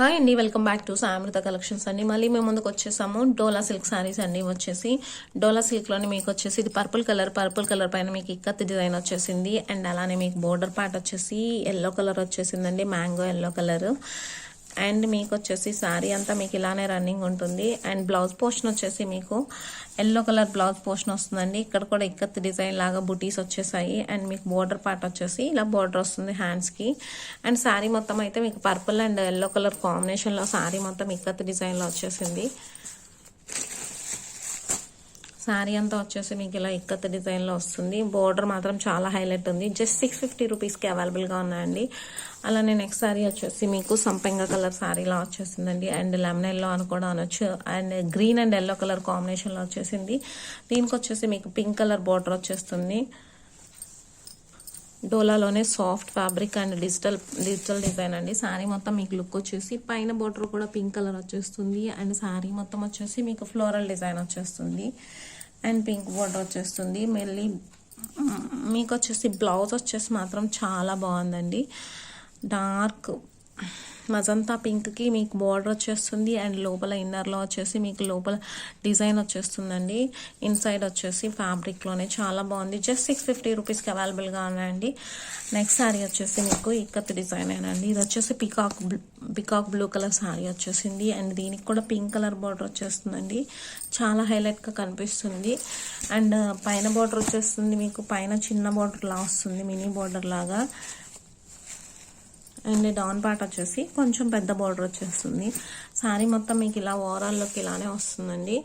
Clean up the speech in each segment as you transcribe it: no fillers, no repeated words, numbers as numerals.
Hi అండి, welcome back to సామృత collections అండి. మళ్ళీ మేము ముందుకు వచ్చేసాము. డోలా సిల్క్ సారీస్ అండి. వచ్చేసి డోలా సిల్క్లోని మీకు వచ్చేసి ఇది పర్పుల్ కలర్ పైన మీకు ఇక్కత్ డిజైన్ వచ్చేసింది. అండ్ అలానే మీకు బోర్డర్ పార్ట్ వచ్చేసి ఎల్లో కలర్ వచ్చేసిందండి, మ్యాంగో ఎల్లో కలర్. అండ్ మీకు వచ్చేసి శారీ అంతా మీకు ఇలానే రన్నింగ్ ఉంటుంది. అండ్ బ్లౌజ్ పోర్షన్ వచ్చేసి మీకు ఎల్లో కలర్ బ్లౌజ్ పోర్షన్ వస్తుందండి. ఇక్కడ కూడా ఇక్కత్ డిజైన్ లాగా బుటీస్ వచ్చేసాయి. అండ్ మీకు బోర్డర్ పార్ట్ వచ్చేసి ఇలా బోర్డర్ వస్తుంది హ్యాండ్స్కి. అండ్ శారీ మొత్తం అయితే మీకు పర్పుల్ అండ్ ఎల్లో కలర్ కాంబినేషన్లో శారీ మొత్తం ఇక్కత్ డిజైన్లో వచ్చేసింది. శారీ అంతా వచ్చేసి మీకు ఇలా ఇక్కత్ డిజైన్లో వస్తుంది. బోర్డర్ మాత్రం చాలా హైలైట్ ఉంది. జస్ట్ 650 రూపీస్కి అవైలబుల్గా ఉన్నాయండి. అలానే నెక్స్ట్ శారీ వచ్చేసి మీకు సంపెంగ కలర్ శారీలా వచ్చేసిందండి. అండ్ లెమన్ ఎల్లో అని కూడా అనొచ్చు. And green and yellow colour కాంబినేషన్లో వచ్చేసింది. దీనికి వచ్చేసి మీకు పింక్ కలర్ బోర్డర్ వచ్చేస్తుంది. డోలాలోనే soft fabric and digital design అండి. శారీ మొత్తం మీకు లుక్ వచ్చేసి పైన బోర్డర్ కూడా పింక్ కలర్ వచ్చేస్తుంది. అండ్ శారీ మొత్తం వచ్చేసి మీకు ఫ్లోరల్ డిజైన్ వచ్చేస్తుంది. అండ్ పింక్ బోర్డర్ వచ్చేస్తుంది. మళ్ళీ మీకు వచ్చేసి బ్లౌజ్ వచ్చేసి మాత్రం చాలా బాగుందండి. డార్క్ మజంతా పింక్కి మీకు బార్డర్ వచ్చేస్తుంది. అండ్ లోపల ఇన్నర్లో వచ్చేసి మీకు లోపల డిజైన్ వచ్చేస్తుందండి. ఇన్సైడ్ వచ్చేసి ఫ్యాబ్రిక్లోనే చాలా బాగుంది. జస్ట్ 650 రూపీస్కి అవైలబుల్గా ఉన్నాయండి. నెక్స్ట్ శారీ వచ్చేసి మీకు ఇక్కత్ డిజైన్ అయినండి. ఇది వచ్చేసి పికాక్ బ్లూ కలర్ శారీ వచ్చేసింది. అండ్ దీనికి కూడా పింక్ కలర్ బార్డర్ వచ్చేస్తుందండి. చాలా హైలైట్గా కనిపిస్తుంది. అండ్ పైన బార్డర్ వచ్చేస్తుంది మీకు పైన చిన్న బార్డర్ లా వస్తుంది, మినీ బార్డర్ లాగా. అండ్ డౌన్ పార్ట్ వచ్చేసి కొంచెం పెద్ద బార్డర్ వచ్చేస్తుంది. శారీ మొత్తం మీకు ఇలా ఓవరాల్లోకి ఇలానే వస్తుందండి.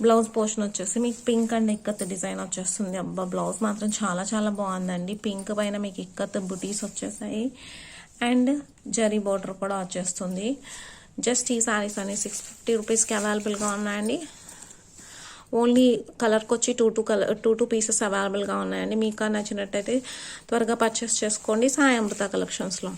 బ్లౌజ్ పోర్షన్ వచ్చేసి మీకు పింక్ అండ్ ఇక్కత్ డిజైన్ వచ్చేస్తుంది. అబ్బా, బ్లౌజ్ మాత్రం చాలా చాలా బాగుందండి. పింక్ పైన మీకు ఇక్కత్ బుటీస్ వచ్చేసాయి. అండ్ జరీ బార్డర్ కూడా వచ్చేస్తుంది. జస్ట్ ఈ శారీస్ అన్ని 650 రూపీస్కి అవైలబుల్గా ఉన్నాయండి. ఓన్లీ కలర్కి వచ్చి టూ పీసెస్ అవైలబుల్గా ఉన్నాయండి. మీకు నచ్చినట్టయితే త్వరగా పర్చేస్ చేసుకోండి సాయి అమృత కలెక్షన్స్లో.